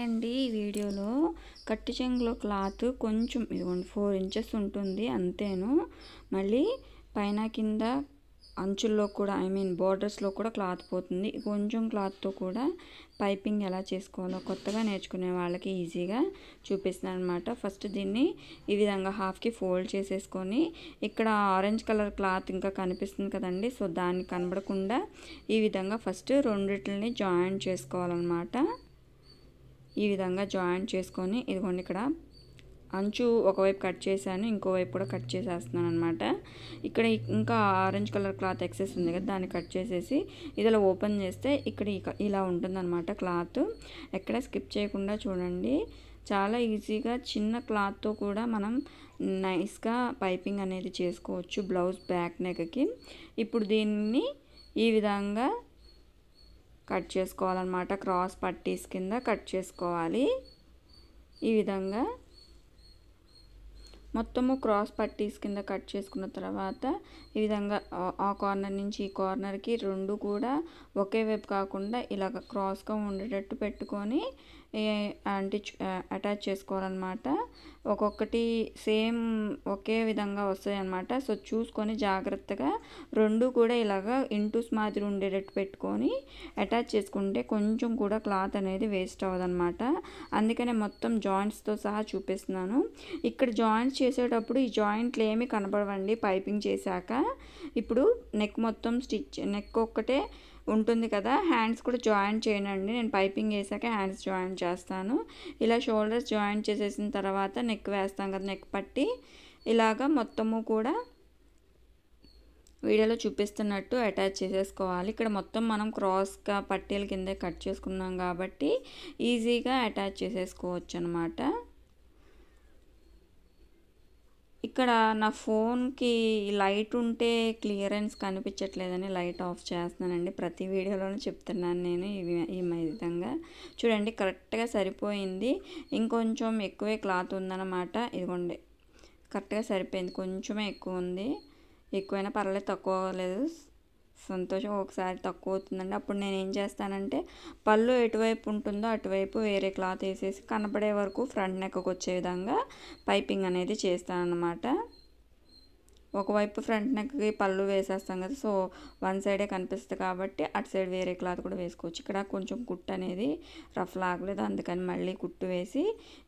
అండి. ఈ వీడియోలో కట్టు చెంగులో క్లాత్ కొంచెం ఇదిగోండి 4 ఇంచెస్ ఉంటుంది అంతేను. మళ్ళీ పైన కింద అంచుల్లో కూడా బోర్డర్స్లో కూడా క్లాత్ పోతుంది. కొంచెం క్లాత్తో కూడా పైపింగ్ ఎలా చేసుకోవాలో కొత్తగా నేర్చుకునే వాళ్ళకి ఈజీగా చూపిస్తున్నాను అనమాట. ఫస్ట్ దీన్ని ఈ విధంగా హాఫ్కి ఫోల్డ్ చేసేసుకొని ఇక్కడ ఆరెంజ్ కలర్ క్లాత్ ఇంకా కనిపిస్తుంది కదండి. సో దాన్ని కనబడకుండా ఈ విధంగా ఫస్ట్ రెండిటిని జాయింట్ చేసుకోవాలన్నమాట. ఈ విధంగా జాయింట్ చేసుకొని ఇదిగోండి ఇక్కడ అంచు ఒకవైపు కట్ చేశాను, ఇంకోవైపు కూడా కట్ చేసేస్తున్నాను అనమాట. ఇక్కడ ఇంకా ఆరెంజ్ కలర్ క్లాత్ ఎక్సెస్ ఉంది కదా, దాన్ని కట్ చేసేసి ఇదిలా ఓపెన్ చేస్తే ఇక్కడ ఇలా ఉంటుందన్నమాట క్లాత్. ఎక్కడ స్కిప్ చేయకుండా చూడండి. చాలా ఈజీగా చిన్న క్లాత్తో కూడా మనం నైస్గా పైపింగ్ అనేది చేసుకోవచ్చు బ్లౌజ్ బ్యాక్ నెక్కి. ఇప్పుడు దీన్ని ఈ విధంగా కట్ చేసుకోవాలన్నమాట. క్రాస్ పట్టీస్ కింద కట్ చేసుకోవాలి. ఈ విధంగా మొత్తము క్రాస్ పట్టీస్ కింద కట్ చేసుకున్న తర్వాత ఈ విధంగా ఆ కార్నర్ నుంచి ఈ కార్నర్కి రెండు కూడా ఒకే వైపు కాకుండా ఇలాగ క్రాస్గా ఉండేటట్టు పెట్టుకొని అటాచ్ చేసుకోవాలన్నమాట. ఒక్కొక్కటి సేమ్ ఒకే విధంగా వస్తాయి అన్నమాట. సో చూసుకొని జాగ్రత్తగా రెండు కూడా ఇలాగ ఇంటూస్ మాదిరి ఉండేటట్టు పెట్టుకొని అటాచ్ చేసుకుంటే కొంచెం కూడా క్లాత్ అనేది వేస్ట్ అవ్వదన్నమాట. అందుకనే మొత్తం జాయింట్స్తో సహా చూపిస్తున్నాను. ఇక్కడ జాయింట్స్ చేసేటప్పుడు ఈ జాయింట్లు ఏమీ కనపడవండి పైపింగ్ చేశాక. ఇప్పుడు నెక్ మొత్తం నెక్ ఒక్కటే ఉంటుంది కదా, హ్యాండ్స్ కూడా జాయింట్ చేయనండి. నేను పైపింగ్ వేసాక హ్యాండ్స్ జాయింట్ చేస్తాను. ఇలా షోల్డర్స్ జాయింట్ చేసేసిన తర్వాత నెక్ వేస్తాం కదా, నెక్ పట్టి ఇలాగా మొత్తము కూడా వీడియోలో చూపిస్తున్నట్టు అటాచ్ చేసేసుకోవాలి. ఇక్కడ మొత్తం మనం క్రాస్గా పట్టీల కిందే కట్ చేసుకున్నాం కాబట్టి ఈజీగా అటాచ్ చేసేసుకోవచ్చు అనమాట. ఇక్కడ నా ఫోన్కి లైట్ ఉంటే క్లియరెన్స్ కనిపించట్లేదని లైట్ ఆఫ్ చేస్తున్నానండి. ప్రతి వీడియోలోనూ చెప్తున్నాను నేను ఈ విధంగా. చూడండి కరెక్ట్గా సరిపోయింది. ఇంకొంచెం ఎక్కువే క్లాత్ ఉందన్నమాట. ఇదిగోండి కరెక్ట్గా సరిపోయింది. కొంచెమే ఎక్కువ ఉంది. ఎక్కువైనా పర్వాలేదు, తక్కువ లేదు, సంతోషం. ఒకసారి తక్కువ అవుతుందండి. అప్పుడు నేను ఏం చేస్తానంటే పళ్ళు ఎటువైపు ఉంటుందో అటువైపు వేరే క్లాత్ వేసేసి కనపడే వరకు ఫ్రంట్ నెక్కి వచ్చే విధంగా పైపింగ్ అనేది చేస్తానన్నమాట. ఒకవైపు ఫ్రంట్ నెక్కి పళ్ళు వేసేస్తాం కదా, సో వన్ సైడే కనిపిస్తుంది కాబట్టి అటు సైడ్ వేరే క్లాత్ కూడా వేసుకోవచ్చు. ఇక్కడ కొంచెం కుట్టు అనేది రఫ్ లాగలేదు, అందుకని మళ్ళీ కుట్టు వేసి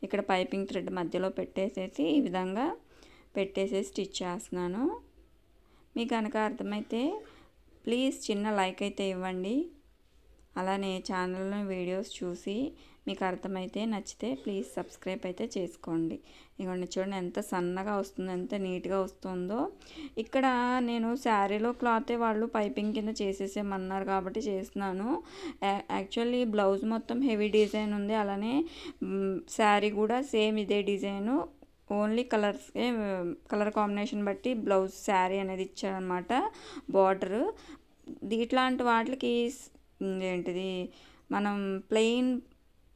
ఇక్కడ పైపింగ్ థ్రెడ్ మధ్యలో పెట్టేసేసి ఈ విధంగా పెట్టేసేసి స్టిచ్ చేస్తున్నాను. మీకు కనుక అర్థమైతే ప్లీజ్ చిన్న లైక్ అయితే ఇవ్వండి. అలానే ఛానల్లో వీడియోస్ చూసి మీకు అర్థమైతే నచ్చితే ప్లీజ్ సబ్స్క్రైబ్ అయితే చేసుకోండి. ఇవ్వండి చూడండి ఎంత సన్నగా వస్తుందో, ఎంత నీట్గా వస్తుందో. ఇక్కడ నేను శారీలో క్లాతే వాళ్ళు పైపింగ్ కింద చేసేసేమన్నారు కాబట్టి చేస్తున్నాను. యాక్చువల్లీ బ్లౌజ్ మొత్తం హెవీ డిజైన్ ఉంది, అలానే శారీ కూడా సేమ్ ఇదే డిజైను. ఓన్లీ కలర్ కాంబినేషన్ బట్టి బ్లౌజ్ శారీ అనేది ఇచ్చారనమాట బార్డరు. ఇట్లాంటి వాటికి ఏంటిది మనం ప్లెయిన్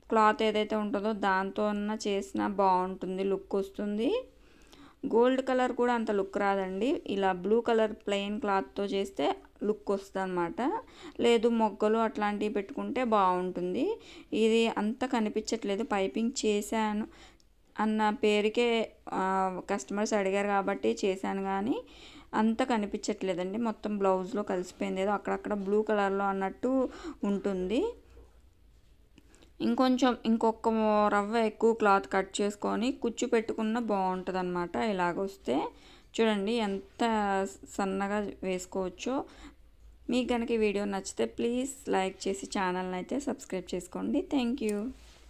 క్లాత్ ఏదైతే ఉంటుందో దాంతో చేసినా బాగుంటుంది, లుక్ వస్తుంది. గోల్డ్ కలర్ కూడా అంత లుక్ రాదండి. ఇలా బ్లూ కలర్ ప్లెయిన్ క్లాత్తో చేస్తే లుక్ వస్తుంది అనమాట. లేదు మొగ్గలు అట్లాంటివి పెట్టుకుంటే బాగుంటుంది. ఇది అంత కనిపించట్లేదు, పైపింగ్ చేశాను అన్న పేరుకే కస్టమర్స్ అడిగారు కాబట్టి చేశాను, కానీ అంత కనిపించట్లేదండి. మొత్తం బ్లౌజ్లో కలిసిపోయింది, ఏదో అక్కడక్కడ బ్లూ కలర్లో అన్నట్టు ఉంటుంది. ఇంకొక రవ్వ ఎక్కువ క్లాత్ కట్ చేసుకొని కుచ్చు పెట్టుకున్న బాగుంటుంది అనమాట. ఇలాగొస్తే చూడండి ఎంత సన్నగా వేసుకోవచ్చో. మీకు కనుక ఈ వీడియో నచ్చితే ప్లీజ్ లైక్ చేసి ఛానల్ని అయితే సబ్స్క్రైబ్ చేసుకోండి. Thank you.